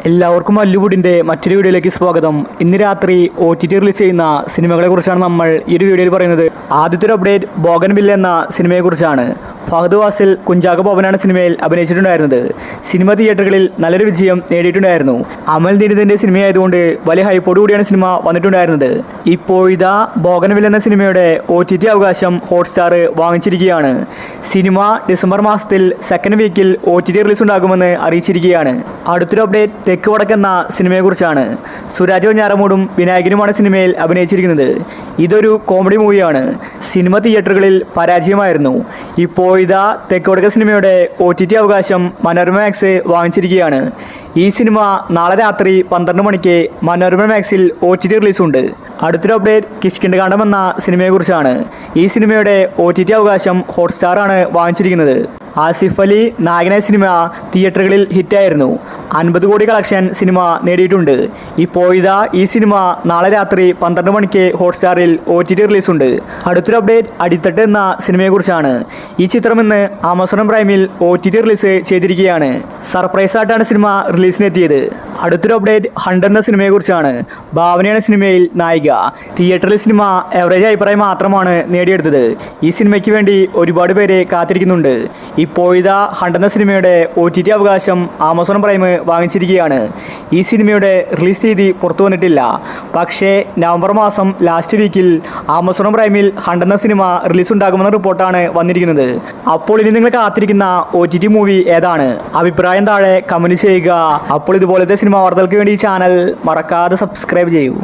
എല്ലാവർക്കും മല്ലുവുഡിൻ്റെ മറ്റൊരു വീഡിയോയിലേക്ക് സ്വാഗതം. ഇന്ന് രാത്രി OTT റിലീസ് ചെയ്യുന്ന സിനിമകളെ കുറിച്ചാണ് നമ്മൾ ഈ ഒരു വീഡിയോയിൽ പറയുന്നത്. ആദ്യത്തെ ഒരു അപ്ഡേറ്റ് ബോഗൻവില്ല എന്ന സിനിമയെക്കുറിച്ചാണ്. ഫഹദ് ഫാസിൽ കുഞ്ചാക്കോ ബോബനാണ് സിനിമയിൽ അഭിനയിച്ചിട്ടുണ്ടായിരുന്നത്. സിനിമ തിയേറ്ററുകളിൽ നല്ലൊരു വിജയം നേടിയിട്ടുണ്ടായിരുന്നു. അമൽ നീരദിൻ്റെ സിനിമയായതുകൊണ്ട് വലിയ ഹൈപ്പോട് കൂടിയാണ് സിനിമ വന്നിട്ടുണ്ടായിരുന്നത്. ഇപ്പോഴിതാ ബോഗൻവില്ല എന്ന സിനിമയുടെ OTT അവകാശം ഹോട്ട്സ്റ്റാർ വാങ്ങിച്ചിരിക്കുകയാണ്. സിനിമ ഡിസംബർ മാസത്തിൽ സെക്കൻഡ് വീക്കിൽ OTT റിലീസ് ഉണ്ടാകുമെന്ന് അറിയിച്ചിരിക്കുകയാണ്. അടുത്തൊരു അപ്ഡേറ്റ് തെക്ക് വടക്കെന്ന സിനിമയെക്കുറിച്ചാണ്. സുരാജ് വെഞ്ഞാറമൂടും വിനായകനുമാണ് സിനിമയിൽ അഭിനയിച്ചിരിക്കുന്നത്. ഇതൊരു കോമഡി മൂവിയാണ്. സിനിമ തിയേറ്ററുകളിൽ പരാജയമായിരുന്നു. ഇപ്പോഴിതാ തെക്ക് വടക്ക് സിനിമയുടെ OTT അവകാശം മനോരമ മാക്സ് വാങ്ങിച്ചിരിക്കുകയാണ്. ഈ സിനിമ നാളെ രാത്രി 12 മണിക്ക് മനോരമ മാക്സിൽ OTT റിലീസുണ്ട്. അടുത്തൊരു അപ്ഡേറ്റ് കിഷ്കിന്ധകാണ്ഡം എന്ന സിനിമയെക്കുറിച്ചാണ്. ഈ സിനിമയുടെ OTT അവകാശം ഹോട്ട്സ്റ്റാറാണ് വാങ്ങിച്ചിരിക്കുന്നത്. ആസിഫ് അലി നായകനായ സിനിമ തിയേറ്ററുകളിൽ ഹിറ്റായിരുന്നു. 50 കോടി കളക്ഷൻ സിനിമ നേടിയിട്ടുണ്ട്. ഇപ്പോഴിതാ ഈ സിനിമ നാളെ രാത്രി 12 മണിക്ക് ഹോട്ട്സ്റ്റാറിൽ OTT റിലീസുണ്ട്. അടുത്തൊരു അപ്ഡേറ്റ് അടിത്തട്ട് എന്ന സിനിമയെക്കുറിച്ചാണ്. ഈ ചിത്രം ഇന്ന് ആമസോൺ പ്രൈമിൽ OTT റിലീസ് ചെയ്തിരിക്കുകയാണ്. സർപ്രൈസ് ആയിട്ടാണ് സിനിമ റിലീസിനെത്തിയത്. അടുത്തൊരു അപ്ഡേറ്റ് ഹണ്ട് എന്ന സിനിമയെക്കുറിച്ചാണ്. ഭാവനയാണ് സിനിമയിൽ നായിക. തിയേറ്ററിൽ സിനിമ എവറേജ് അഭിപ്രായം മാത്രമാണ് നേടിയെടുത്തത്. ഈ സിനിമയ്ക്ക് വേണ്ടി ഒരുപാട് പേര് കാത്തിരിക്കുന്നുണ്ട്. ഇപ്പോഴിതാ ഹണ്ട് എന്ന സിനിമയുടെ OTT അവകാശം ആമസോൺ പ്രൈം വാങ്ങിച്ചിരിക്കുകയാണ്. ഈ സിനിമയുടെ റിലീസ് തീയതി പുറത്തു വന്നിട്ടില്ല. പക്ഷേ നവംബർ മാസം ലാസ്റ്റ് വീക്കിൽ ആമസോൺ പ്രൈമിൽ ഹണ്ട് എന്ന സിനിമ റിലീസ് ഉണ്ടാകുമെന്ന റിപ്പോർട്ടാണ് വന്നിരിക്കുന്നത്. അപ്പോൾ ഇനി നിങ്ങൾ കാത്തിരിക്കുന്ന OTT മൂവി ഏതാണ്? അഭിപ്രായം താഴെ കമൻറ്റ് ചെയ്യുക. അപ്പോൾ ഇതുപോലത്തെ സിനിമ വാർത്തകൾക്ക് വേണ്ടി ഈ ചാനൽ മറക്കാതെ സബ്സ്ക്രൈബ് ചെയ്യൂ.